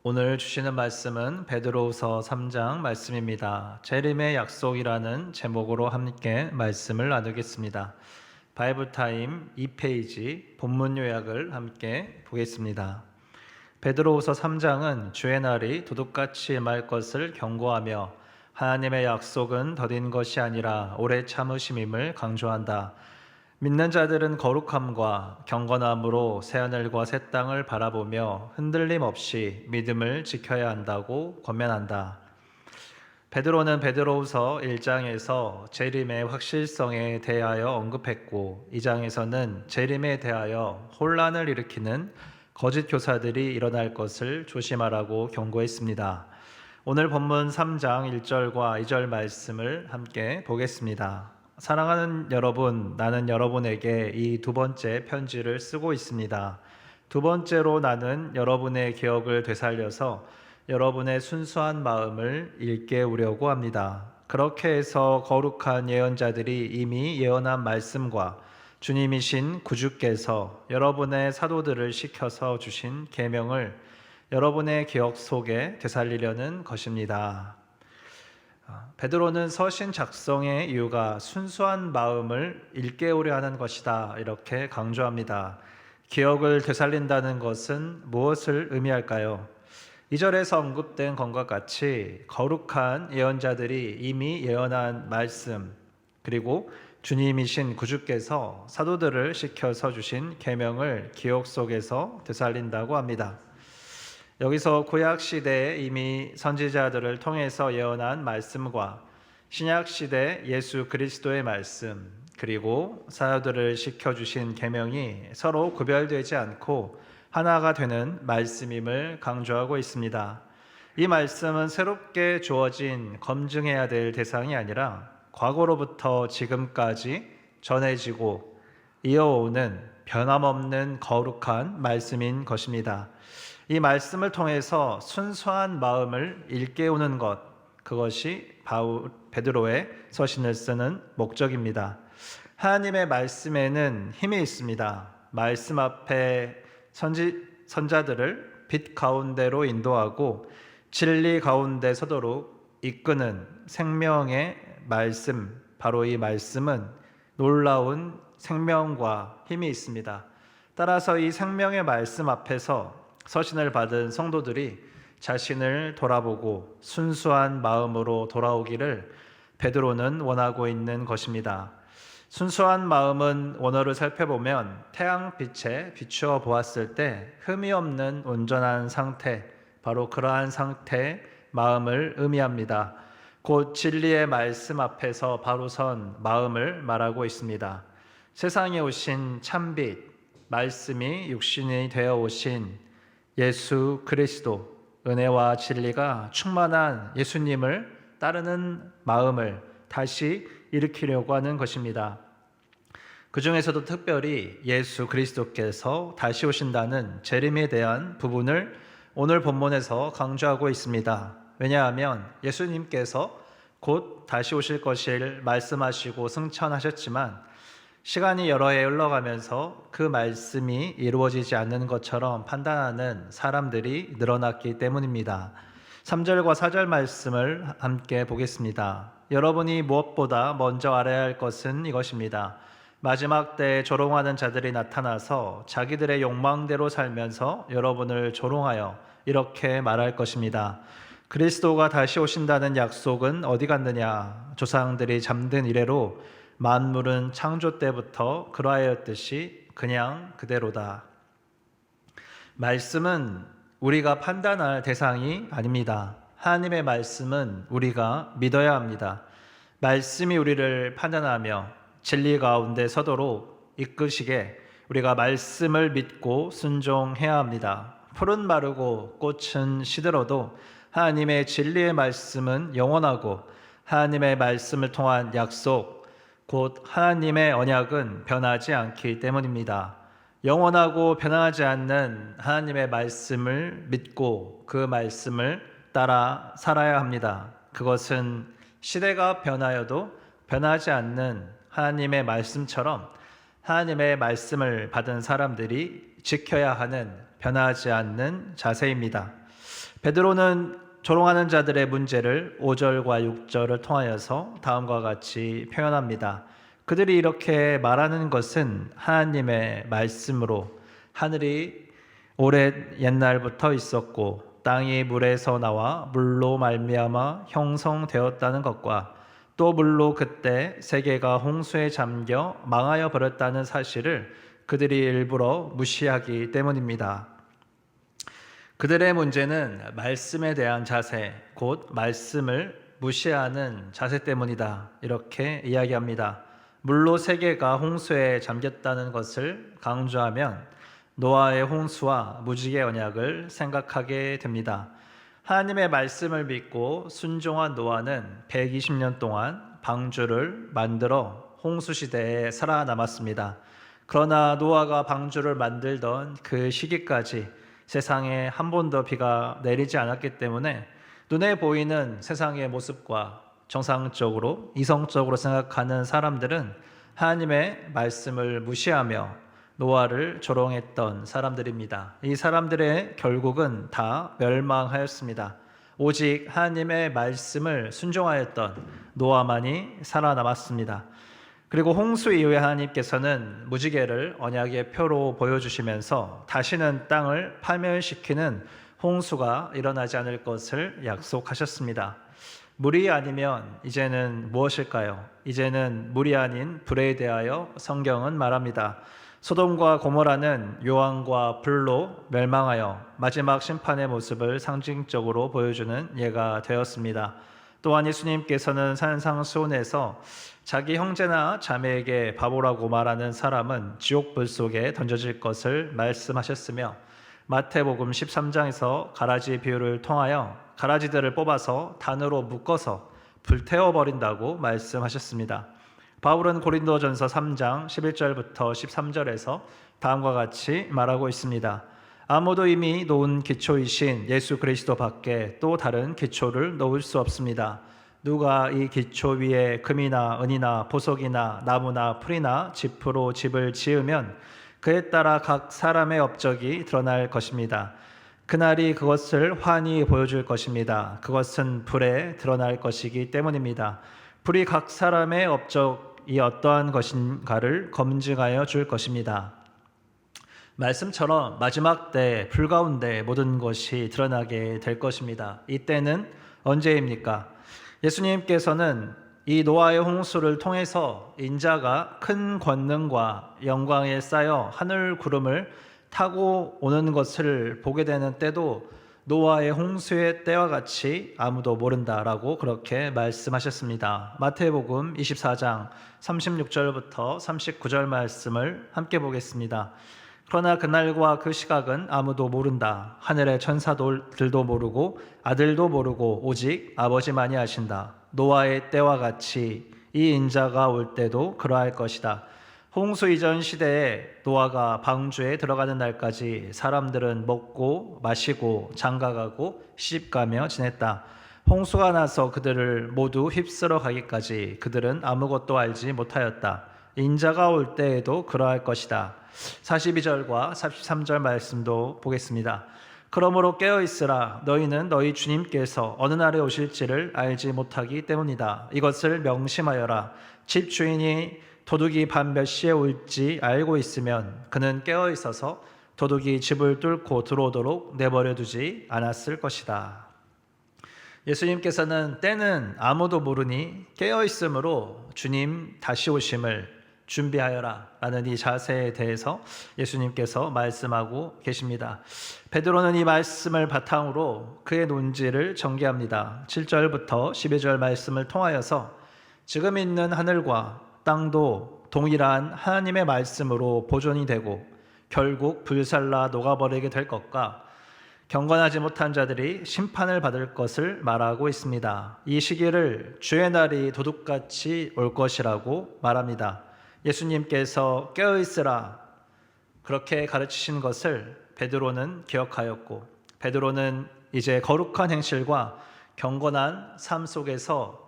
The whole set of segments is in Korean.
오늘 주시는 말씀은 베드로후서 3장 말씀입니다. 재림의 약속이라는 제목으로 함께 말씀을 나누겠습니다. 바이블 타임 2페이지 본문 요약을 함께 보겠습니다. 베드로후서 3장은 주의 날이 도둑같이 임할 것을 경고하며 하나님의 약속은 더딘 것이 아니라 오래 참으심임을 강조한다. 믿는 자들은 거룩함과 경건함으로 새하늘과 새 땅을 바라보며 흔들림 없이 믿음을 지켜야 한다고 권면한다. 베드로는 베드로후서 1장에서 재림의 확실성에 대하여 언급했고 2장에서는 재림에 대하여 혼란을 일으키는 거짓 교사들이 일어날 것을 조심하라고 경고했습니다. 오늘 본문 3장 1절과 2절 말씀을 함께 보겠습니다. 사랑하는 여러분, 나는 여러분에게 이 두 번째 편지를 쓰고 있습니다. 두 번째로 나는 여러분의 기억을 되살려서 여러분의 순수한 마음을 일깨우려고 합니다. 그렇게 해서 거룩한 예언자들이 이미 예언한 말씀과 주님이신 구주께서 여러분의 사도들을 시켜서 주신 계명을 여러분의 기억 속에 되살리려는 것입니다. 베드로는 서신 작성의 이유가 순수한 마음을 일깨우려 하는 것이다 이렇게 강조합니다. 기억을 되살린다는 것은 무엇을 의미할까요? 2절에서 언급된 것과 같이 거룩한 예언자들이 이미 예언한 말씀 그리고 주님이신 구주께서 사도들을 시켜서 주신 계명을 기억 속에서 되살린다고 합니다. 여기서 구약 시대에 이미 선지자들을 통해서 예언한 말씀과 신약 시대 예수 그리스도의 말씀 그리고 사도들을 시켜주신 계명이 서로 구별되지 않고 하나가 되는 말씀임을 강조하고 있습니다. 이 말씀은 새롭게 주어진 검증해야 될 대상이 아니라 과거로부터 지금까지 전해지고 이어오는 변함없는 거룩한 말씀인 것입니다. 이 말씀을 통해서 순수한 마음을 일깨우는 것, 그것이 베드로의 서신을 쓰는 목적입니다. 하나님의 말씀에는 힘이 있습니다. 말씀 앞에 선자들을 빛 가운데로 인도하고 진리 가운데 서도록 이끄는 생명의 말씀, 바로 이 말씀은 놀라운 생명과 힘이 있습니다. 따라서 이 생명의 말씀 앞에서 서신을 받은 성도들이 자신을 돌아보고 순수한 마음으로 돌아오기를 베드로는 원하고 있는 것입니다. 순수한 마음은 원어를 살펴보면 태양빛에 비추어 보았을 때 흠이 없는 온전한 상태, 바로 그러한 상태의 마음을 의미합니다. 곧 진리의 말씀 앞에서 바로 선 마음을 말하고 있습니다. 세상에 오신 참빛, 말씀이 육신이 되어 오신 예수 그리스도, 은혜와 진리가 충만한 예수님을 따르는 마음을 다시 일으키려고 하는 것입니다. 그 중에서도 특별히 예수 그리스도께서 다시 오신다는 재림에 대한 부분을 오늘 본문에서 강조하고 있습니다. 왜냐하면 예수님께서 곧 다시 오실 것을 말씀하시고 승천하셨지만 시간이 여러 해 흘러가면서 그 말씀이 이루어지지 않는 것처럼 판단하는 사람들이 늘어났기 때문입니다. 3절과 4절 말씀을 함께 보겠습니다. 여러분이 무엇보다 먼저 알아야 할 것은 이것입니다. 마지막 때에 조롱하는 자들이 나타나서 자기들의 욕망대로 살면서 여러분을 조롱하여 이렇게 말할 것입니다. 그리스도가 다시 오신다는 약속은 어디 갔느냐? 조상들이 잠든 이래로 만물은 창조 때부터 그러하였듯이 그냥 그대로다. 말씀은 우리가 판단할 대상이 아닙니다. 하나님의 말씀은 우리가 믿어야 합니다. 말씀이 우리를 판단하며 진리 가운데 서도록 이끄시게 우리가 말씀을 믿고 순종해야 합니다. 풀은 마르고 꽃은 시들어도 하나님의 진리의 말씀은 영원하고 하나님의 말씀을 통한 약속 곧 하나님의 언약은 변하지 않기 때문입니다. 영원하고 변하지 않는 하나님의 말씀을 믿고 그 말씀을 따라 살아야 합니다. 그것은 시대가 변하여도 변하지 않는 하나님의 말씀처럼 하나님의 말씀을 받은 사람들이 지켜야 하는 변하지 않는 자세입니다. 베드로는 조롱하는 자들의 문제를 5절과 6절을 통하여서 다음과 같이 표현합니다. 그들이 이렇게 말하는 것은 하나님의 말씀으로 하늘이 오래 옛날부터 있었고 땅이 물에서 나와 물로 말미암아 형성되었다는 것과 또 물로 그때 세계가 홍수에 잠겨 망하여 버렸다는 사실을 그들이 일부러 무시하기 때문입니다. 그들의 문제는 말씀에 대한 자세, 곧 말씀을 무시하는 자세 때문이다. 이렇게 이야기합니다. 물로 세계가 홍수에 잠겼다는 것을 강조하면 노아의 홍수와 무지개 언약을 생각하게 됩니다. 하나님의 말씀을 믿고 순종한 노아는 120년 동안 방주를 만들어 홍수 시대에 살아남았습니다. 그러나 노아가 방주를 만들던 그 시기까지 세상에 한 번도 비가 내리지 않았기 때문에 눈에 보이는 세상의 모습과 정상적으로 이성적으로 생각하는 사람들은 하나님의 말씀을 무시하며 노아를 조롱했던 사람들입니다. 이 사람들의 결국은 다 멸망하였습니다. 오직 하나님의 말씀을 순종하였던 노아만이 살아남았습니다. 그리고 홍수 이후에 하나님께서는 무지개를 언약의 표로 보여주시면서 다시는 땅을 파멸시키는 홍수가 일어나지 않을 것을 약속하셨습니다. 물이 아니면 이제는 무엇일까요? 이제는 물이 아닌 불에 대하여 성경은 말합니다. 소돔과 고모라는 요한과 불로 멸망하여 마지막 심판의 모습을 상징적으로 보여주는 예가 되었습니다. 또한 예수님께서는 산상수훈에서 자기 형제나 자매에게 바보라고 말하는 사람은 지옥불 속에 던져질 것을 말씀하셨으며 마태복음 13장에서 가라지 비유를 통하여 가라지들을 뽑아서 단으로 묶어서 불태워버린다고 말씀하셨습니다. 바울은 고린도전서 3장 11절부터 13절에서 다음과 같이 말하고 있습니다. 아무도 이미 놓은 기초이신 예수 그리스도 밖에 또 다른 기초를 놓을 수 없습니다. 누가 이 기초 위에 금이나 은이나 보석이나 나무나 풀이나 짚으로 집을 지으면 그에 따라 각 사람의 업적이 드러날 것입니다. 그날이 그것을 환히 보여줄 것입니다. 그것은 불에 드러날 것이기 때문입니다. 불이 각 사람의 업적이 어떠한 것인가를 검증하여 줄 것입니다. 말씀처럼 마지막 때 불 가운데 모든 것이 드러나게 될 것입니다. 이때는 언제입니까? 예수님께서는 이 노아의 홍수를 통해서 인자가 큰 권능과 영광에 쌓여 하늘 구름을 타고 오는 것을 보게 되는 때도 노아의 홍수의 때와 같이 아무도 모른다라고 그렇게 말씀하셨습니다. 마태복음 24장 36절부터 39절 말씀을 함께 보겠습니다. 그러나 그날과 그 시각은 아무도 모른다. 하늘의 천사들도 모르고 아들도 모르고 오직 아버지만이 아신다. 노아의 때와 같이 이 인자가 올 때도 그러할 것이다. 홍수 이전 시대에 노아가 방주에 들어가는 날까지 사람들은 먹고 마시고 장가가고 시집가며 지냈다. 홍수가 나서 그들을 모두 휩쓸어 가기까지 그들은 아무것도 알지 못하였다. 인자가 올 때에도 그러할 것이다. 42절과 43절 말씀도 보겠습니다. 그러므로 깨어있으라. 너희는 너희 주님께서 어느 날에 오실지를 알지 못하기 때문이다. 이것을 명심하여라. 집 주인이 도둑이 밤 몇 시에 올지 알고 있으면 그는 깨어있어서 도둑이 집을 뚫고 들어오도록 내버려 두지 않았을 것이다. 예수님께서는 때는 아무도 모르니 깨어있으므로 주님 다시 오심을 준비하여라 라는 이 자세에 대해서 예수님께서 말씀하고 계십니다. 베드로는 이 말씀을 바탕으로 그의 논지를 전개합니다. 7절부터 12절 말씀을 통하여서 지금 있는 하늘과 땅도 동일한 하나님의 말씀으로 보존이 되고 결국 불살라 녹아버리게 될 것과 경건하지 못한 자들이 심판을 받을 것을 말하고 있습니다. 이 시기를 주의 날이 도둑같이 올 것이라고 말합니다. 예수님께서 깨어있으라 그렇게 가르치신 것을 베드로는 기억하였고 베드로는 이제 거룩한 행실과 경건한 삶 속에서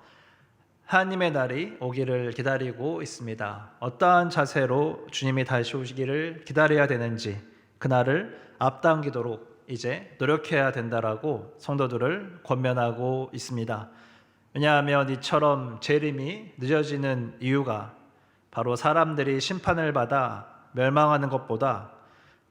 하나님의 날이 오기를 기다리고 있습니다. 어떠한 자세로 주님이 다시 오시기를 기다려야 되는지 그날을 앞당기도록 이제 노력해야 된다라고 성도들을 권면하고 있습니다. 왜냐하면 이처럼 재림이 늦어지는 이유가 바로 사람들이 심판을 받아 멸망하는 것보다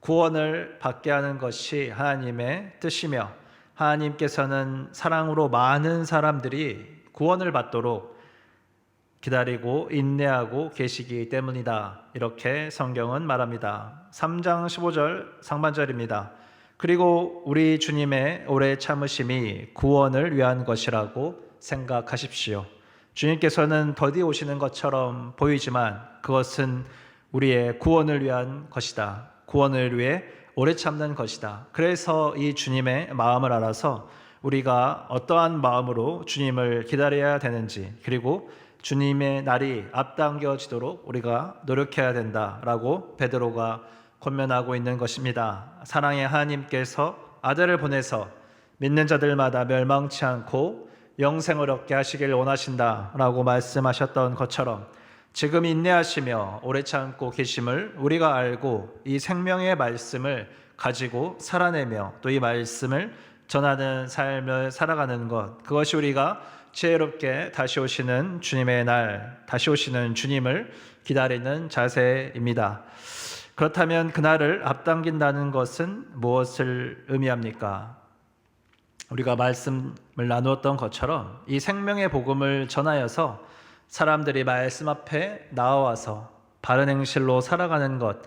구원을 받게 하는 것이 하나님의 뜻이며, 하나님께서는 사랑으로 많은 사람들이 구원을 받도록 기다리고 인내하고 계시기 때문이다. 이렇게 성경은 말합니다. 3장 15절 상반절입니다. 그리고 우리 주님의 오래 참으심이 구원을 위한 것이라고 생각하십시오. 주님께서는 더디 오시는 것처럼 보이지만 그것은 우리의 구원을 위한 것이다. 구원을 위해 오래 참는 것이다. 그래서 이 주님의 마음을 알아서 우리가 어떠한 마음으로 주님을 기다려야 되는지, 그리고 주님의 날이 앞당겨지도록 우리가 노력해야 된다라고 베드로가 권면하고 있는 것입니다. 사랑의 하나님께서 아들을 보내서 믿는 자들마다 멸망치 않고 영생을 얻게 하시길 원하신다라고 말씀하셨던 것처럼 지금 인내하시며 오래 참고 계심을 우리가 알고 이 생명의 말씀을 가지고 살아내며 또 이 말씀을 전하는 삶을 살아가는 것, 그것이 우리가 지혜롭게 다시 오시는 주님의 날, 다시 오시는 주님을 기다리는 자세입니다. 그렇다면 그날을 앞당긴다는 것은 무엇을 의미합니까? 우리가 말씀을 나누었던 것처럼 이 생명의 복음을 전하여서 사람들이 말씀 앞에 나와서 바른 행실로 살아가는 것,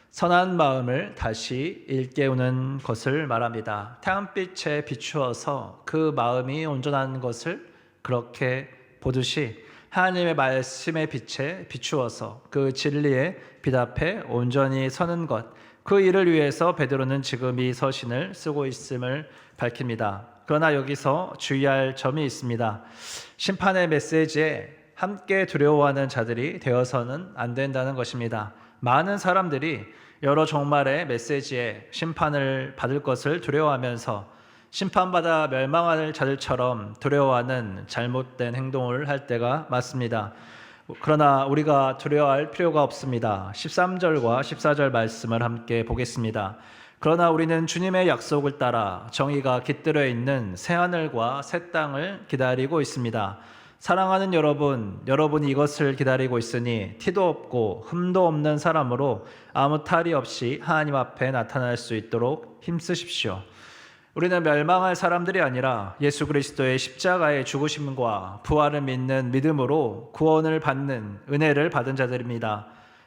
선한 마음을 다시 일깨우는 것을 말합니다. 태양빛에 비추어서 그 마음이 온전한 것을 그렇게 보듯이 하나님의 말씀의 빛에 비추어서 그 진리의 빛 앞에 온전히 서는 것, 그 일을 위해서 베드로는 지금 이 서신을 쓰고 있음을 밝힙니다. 그러나 여기서 주의할 점이 있습니다. 심판의 메시지에 함께 두려워하는 자들이 되어서는 안 된다는 것입니다. 많은 사람들이 여러 종말의 메시지에 심판을 받을 것을 두려워하면서 심판받아 멸망할 자들처럼 두려워하는 잘못된 행동을 할 때가 많습니다. 그러나 우리가 두려워할 필요가 없습니다. 13절과 14절 말씀을 함께 보겠습니다. 그러나 우리는 주님의 약속을 따라 정의가 깃들어 있는 새하늘과 새 땅을 기다리고 있습니다. 사랑하는 여러분, 여러분이 이것을 기다리고 있으니 티도 없고 흠도 없는 사람으로 아무 탈이 없이 하나님 앞에 나타날 수 있도록 힘쓰십시오. 우리는 멸망할 사람들이 아니라 예수 그리스도의 십자가의 죽으심과 부활을 믿는 믿음으로 구원을 받는 은혜를 받은 자들입니다.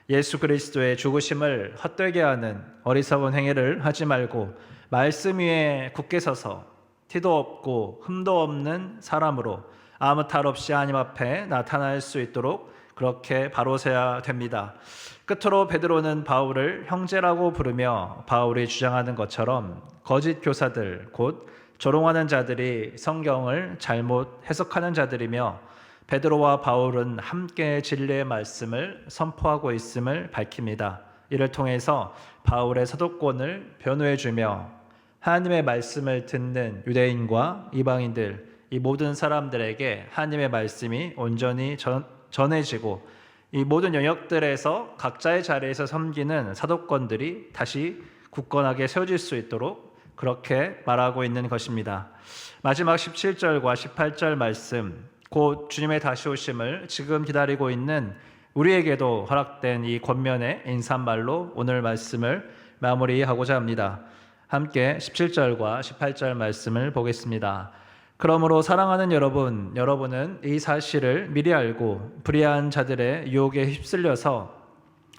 예수 그리스도의 죽으심을 헛되게 하는 어리석은 행위를 하지 말고 말씀 위에 굳게 서서 티도 없고 흠도 없는 사람으로 아무 탈 없이 하나님 앞에 나타날 수 있도록 그렇게 바로 서야 됩니다. 끝으로 베드로는 바울을 형제라고 부르며 바울이 주장하는 것처럼 거짓 교사들, 곧 조롱하는 자들이 성경을 잘못 해석하는 자들이며 베드로와 바울은 함께 진리의 말씀을 선포하고 있음을 밝힙니다. 이를 통해서 바울의 서도권을 변호해주며 하나님의 말씀을 듣는 유대인과 이방인들, 이 모든 사람들에게 하나님의 말씀이 온전히 전해지고 이 모든 영역들에서 각자의 자리에서 섬기는 사도권들이 다시 굳건하게 세워질 수 있도록 그렇게 말하고 있는 것입니다. 마지막 17절과 18절 말씀, 곧 주님의 다시 오심을 지금 기다리고 있는 우리에게도 허락된 이 권면의 인사말로 오늘 말씀을 마무리하고자 합니다. 함께 17절과 18절 말씀을 보겠습니다. 그러므로 사랑하는 여러분, 여러분은 이 사실을 미리 알고 불의한 자들의 유혹에 휩쓸려서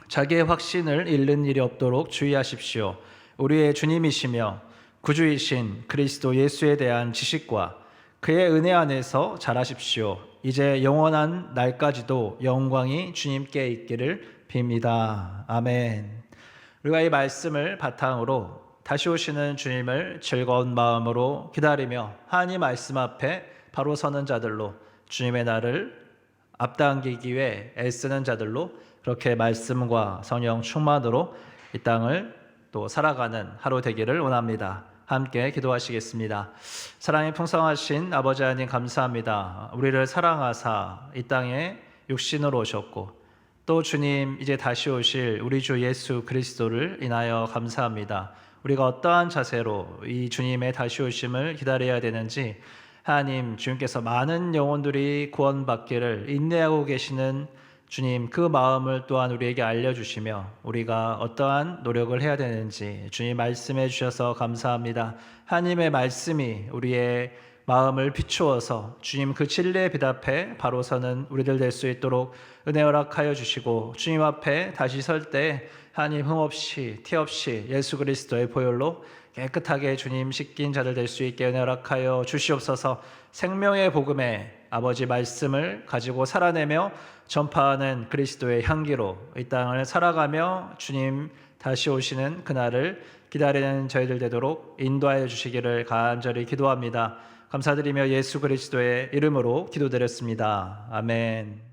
자기의 확신을 잃는 일이 없도록 주의하십시오. 우리의 주님이시며 구주이신 그리스도 예수에 대한 지식과 그의 은혜 안에서 자라십시오. 이제 영원한 날까지도 영광이 주님께 있기를 빕니다. 아멘. 우리가 이 말씀을 바탕으로 다시 오시는 주님을 즐거운 마음으로 기다리며 하나님 말씀 앞에 바로 서는 자들로, 주님의 날을 앞당기기 위해 애쓰는 자들로 그렇게 말씀과 성령 충만으로 이 땅을 또 살아가는 하루 되기를 원합니다. 함께 기도하시겠습니다. 사랑이 풍성하신 아버지 하나님 감사합니다. 우리를 사랑하사 이 땅에 육신으로 오셨고 또 주님 이제 다시 오실 우리 주 예수 그리스도를 인하여 감사합니다. 우리가 어떠한 자세로 이 주님의 다시 오심을 기다려야 되는지, 하나님, 주님께서 많은 영혼들이 구원받기를 인내하고 계시는 주님, 그 마음을 또한 우리에게 알려주시며 우리가 어떠한 노력을 해야 되는지 주님 말씀해 주셔서 감사합니다. 하나님의 말씀이 우리의 마음을 비추어서 주님 그 진리에 비답해 바로 서는 우리들 될 수 있도록 은혜 허락하여 주시고, 주님 앞에 다시 설 때 하나님 흠없이 티 없이 예수 그리스도의 보혈로 깨끗하게 주님 씻긴 자들 될 수 있게 은혜 허락하여 주시옵소서. 생명의 복음에 아버지 말씀을 가지고 살아내며 전파하는 그리스도의 향기로 이 땅을 살아가며 주님 다시 오시는 그날을 기다리는 저희들 되도록 인도하여 주시기를 간절히 기도합니다. 감사드리며 예수 그리스도의 이름으로 기도드렸습니다. 아멘.